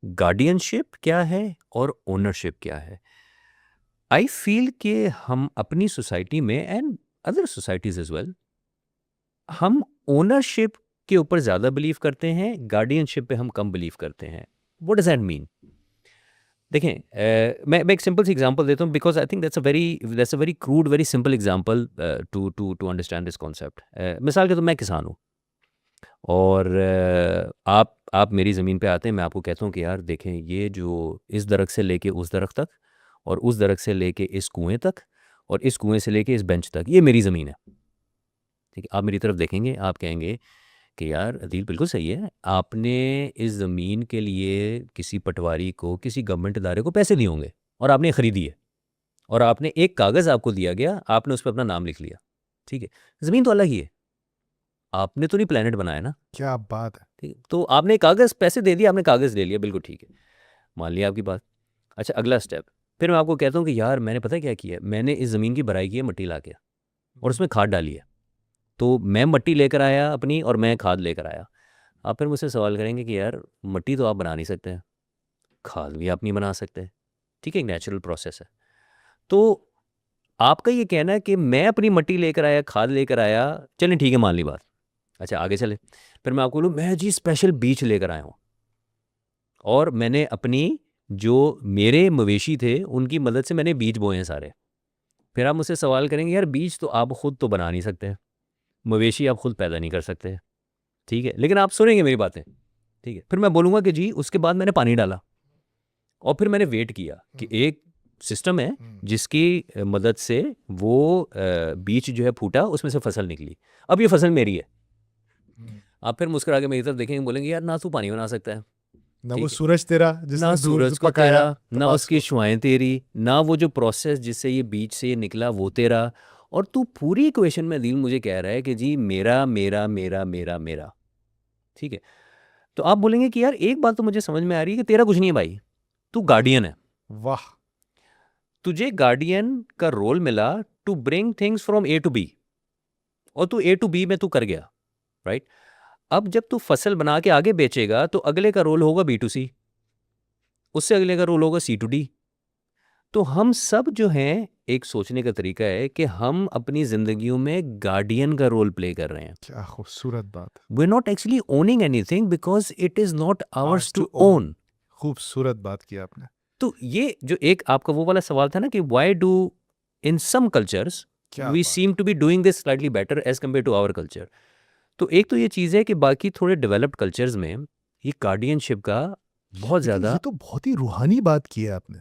Guardianship क्या है और ओनरशिप क्या है? आई फील कि हम अपनी सोसाइटी में and other societies as well, हम ओनरशिप के ऊपर ज़्यादा बिलीव करते हैं, गार्डियनशिप पे हम कम बिलीव करते हैं। What does that mean? देखें, मैं एक सिंपल सी एग्जांपल देता हूँ, because I think that's a very crude, very simple example to to to understand this concept. मिसाल के तो मैं किसान हूँ और आप मेरी ज़मीन पे आते हैं, मैं आपको कहता हूँ कि यार देखें, ये जो इस दरख्त से लेके उस दरख्त तक और उस दरख्त से लेके इस कुएं तक और इस कुएं से लेके इस बेंच तक, ये मेरी ज़मीन है। ठीक है, आप मेरी तरफ देखेंगे, आप कहेंगे कि यार अदील बिल्कुल सही है, आपने इस ज़मीन के लिए किसी पटवारी को, किसी गवर्नमेंट इदारे को पैसे दिए होंगे और आपने खरीदी है और आपने एक कागज़ आपको दिया गया, आपने उस पर अपना नाम लिख लिया। ठीक है, ज़मीन तो अलग ही है, आपने तो नहीं प्लेनेट बनाया ना। क्या बात है। ठीक है, तो आपने कागज़, पैसे दे दिए, आपने कागज़ ले लिया, बिल्कुल ठीक है, मान लिया आपकी बात। अच्छा, अगला स्टेप, फिर मैं आपको कहता हूँ कि यार मैंने पता है क्या किया है, मैंने इस ज़मीन की भराई की है मट्टी ला के और उसमें खाद डाली है। तो मैं मट्टी लेकर आया अपनी और मैं खाद लेकर आया। आप फिर मुझसे सवाल करेंगे कि यार मट्टी तो आप बना नहीं सकते हैं, खाद भी आप नहीं बना सकते। ठीक है, एक नेचुरल प्रोसेस है। तो आपका ये कहना है कि मैं अपनी मट्टी लेकर आया, खाद लेकर आया, चलें ठीक है, मान ली बात। अच्छा, आगे चले, फिर मैं आपको बोलूँ मैं जी स्पेशल बीज लेकर आया हूँ और मैंने अपनी, जो मेरे मवेशी थे उनकी मदद से मैंने बीज बोए हैं सारे। फिर आप मुझसे सवाल करेंगे यार बीज तो आप खुद तो बना नहीं सकते, मवेशी आप खुद पैदा नहीं कर सकते। ठीक है, लेकिन आप सुनेंगे मेरी बातें। ठीक है, फिर मैं बोलूँगा कि जी उसके बाद मैंने पानी डाला और फिर मैंने वेट किया कि एक सिस्टम है जिसकी मदद से वो बीज जो है फूटा, उसमें से फसल निकली, अब ये फसल मेरी है। आप फिर मुस्कुरा के मेरी तरफ देखेंगे, बोलेंगे यार ना तू पानी बना सकता है। ना वो ठीक है, सूरज तेरा ना जिसने दूध सूरज को पकाया तेरा, ना कपास उसकी को। शुआएं तेरी, ना वो जो प्रोसेस जिससे ये बीज से ये निकला वो तेरा, और तू पूरी इक्वेशन में दिल मुझे कह रहा है कि जी मेरा मेरा मेरा मेरा मेरा। ठीक है, तो आप बोलेंगे कि यार एक बात तो मुझे समझ में आ रही है कि तेरा कुछ नहीं है भाई, तू गार्डियन है। वाह। तुझे गार्डियन का रोल मिला to bring things from A to B, और तू ए टू बी में तू कर गया, राइट? अब जब तू फसल बना के आगे बेचेगा तो अगले का रोल होगा बी टू सी, उससे अगले का रोल होगा सी टू डी। तो हम सब जो हैं, एक सोचने का तरीका है कि हम अपनी जिंदगियों में गार्डियन का रोल प्ले कर रहे हैं। क्या खूबसूरत बात। We are not actually owning anything because it is not ours ours to to own. Own. खूबसूरत बात की आपने। तो ये जो एक आपका वो वाला सवाल था ना कि why do in some cultures क्या वी बात। Seem to be doing this slightly better as compare to our culture. तो एक तो ये चीज़ है कि बाकी थोड़े डेवलप्ड कल्चर्स में ये गार्डियनशिप का बहुत लेकिन ये ज़्यादा, तो बहुत ही रूहानी बात की है आपने।